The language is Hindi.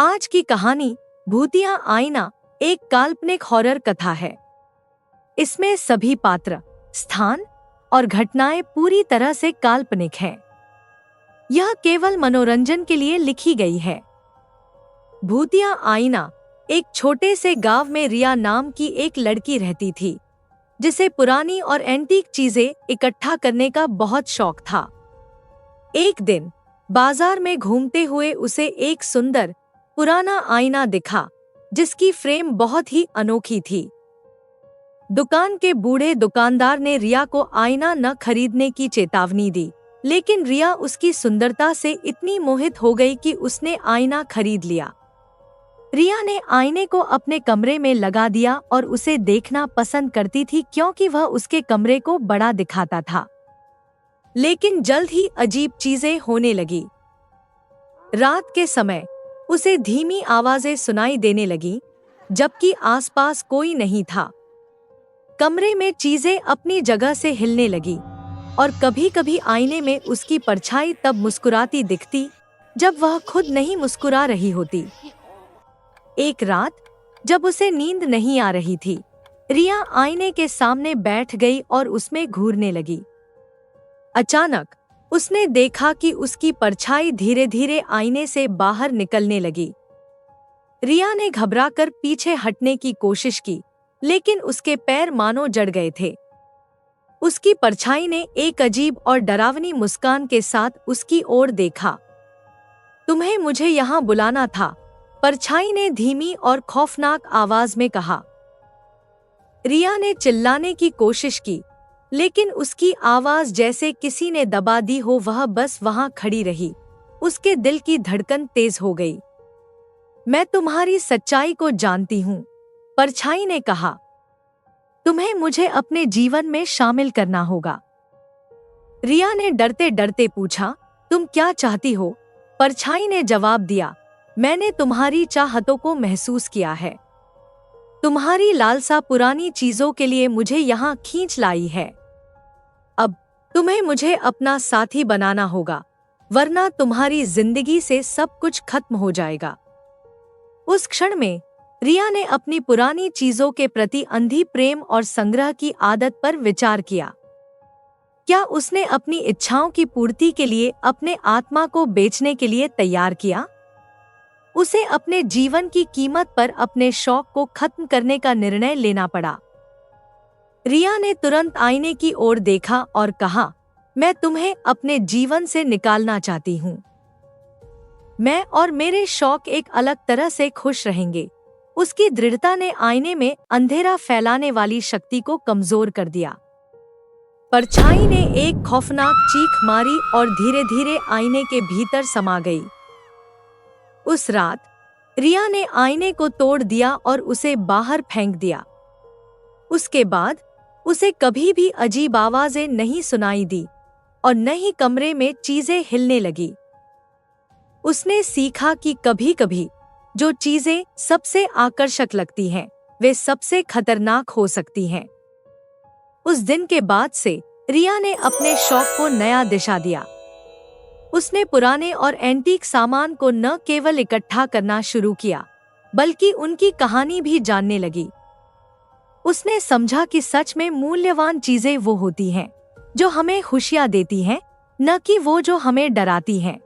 आज की कहानी भूतिया आईना एक काल्पनिक हॉरर कथा है। इसमें सभी पात्र, स्थान और घटनाएं पूरी तरह से काल्पनिक हैं। यह केवल मनोरंजन के लिए लिखी गई है। भूतिया आईना एक छोटे से गांव में रिया नाम की एक लड़की रहती थी, जिसे पुरानी और एंटीक चीजें इकट्ठा करने का बहुत शौक था। एक दिन बाजार में घूमते हुए उसे एक सुंदर पुराना आईना दिखा, जिसकी फ्रेम बहुत ही अनोखी थी। दुकान के बूढ़े दुकानदार ने रिया को आईना न खरीदने की चेतावनी दी, लेकिन रिया उसकी सुंदरता से इतनी मोहित हो गई कि उसने आईना खरीद लिया। रिया ने आईने को अपने कमरे में लगा दिया और उसे देखना पसंद करती थी, क्योंकि वह उसके कमरे को बड़ा दिखाता था। लेकिन जल्द ही अजीब चीजें होने लगी। रात के समय उसे धीमी आवाजें सुनाई देने लगी, जबकि आसपास कोई नहीं था। कमरे में चीजें अपनी जगह से हिलने लगी और कभी-कभी आईने में उसकी परछाई तब मुस्कुराती दिखती, जब वह खुद नहीं मुस्कुरा रही होती। एक रात जब उसे नींद नहीं आ रही थी, रिया आईने के सामने बैठ गई और उसमें घूरने लगी। अचानक उसने देखा कि उसकी परछाई धीरे-धीरे आईने से बाहर निकलने लगी। रिया ने घबराकर पीछे हटने की कोशिश की, लेकिन उसके पैर मानो जड़ गए थे। उसकी परछाई ने एक अजीब और डरावनी मुस्कान के साथ उसकी ओर देखा। तुम्हें मुझे यहाँ बुलाना था, परछाई ने धीमी और खौफनाक आवाज में कहा। रिया ने चिल्लाने की कोशिश की, लेकिन उसकी आवाज जैसे किसी ने दबा दी हो। वह बस वहां खड़ी रही। उसके दिल की धड़कन तेज हो गई। मैं तुम्हारी सच्चाई को जानती हूँ, परछाई ने कहा। तुम्हें मुझे अपने जीवन में शामिल करना होगा। रिया ने डरते डरते पूछा, तुम क्या चाहती हो? परछाई ने जवाब दिया, मैंने तुम्हारी चाहतों को महसूस किया है। तुम्हारी लालसा पुरानी चीजों के लिए मुझे यहाँ खींच लाई है। अब तुम्हें मुझे अपना साथी बनाना होगा, वरना तुम्हारी जिंदगी से सब कुछ खत्म हो जाएगा। उस क्षण में रिया ने अपनी पुरानी चीजों के प्रति अंधी प्रेम और संग्रह की आदत पर विचार किया। क्या उसने अपनी इच्छाओं की पूर्ति के लिए अपने आत्मा को बेचने के लिए तैयार किया? उसे अपने जीवन की कीमत पर अपने शौक को खत्म करने का निर्णय लेना पड़ा। रिया ने तुरंत आईने की ओर देखा और कहा, मैं तुम्हें अपने जीवन से निकालना चाहती हूँ। मैं और मेरे शौक एक अलग तरह से खुश रहेंगे। उसकी दृढ़ता ने आईने में अंधेरा फैलाने वाली शक्ति को कमजोर कर दिया। परछाई ने एक खौफनाक चीख मारी और धीरे धीरे आईने के भीतर समा गई। उस रात रिया ने आईने को तोड़ दिया और उसे बाहर फेंक दिया। उसके बाद उसे कभी भी अजीब आवाजें नहीं सुनाई दी और न ही कमरे में चीजें हिलने लगी। उसने सीखा कि कभी-कभी जो चीजें सबसे आकर्षक लगती हैं, वे सबसे खतरनाक हो सकती हैं। उस दिन के बाद से रिया ने अपने शौक को नया दिशा दिया। उसने पुराने और एंटीक सामान को न केवल इकट्ठा करना शुरू किया, बल्कि उनकी कहानी भी जानने लगी। उसने समझा कि सच में मूल्यवान चीजें वो होती हैं जो हमें खुशियां देती हैं, न कि वो जो हमें डराती हैं।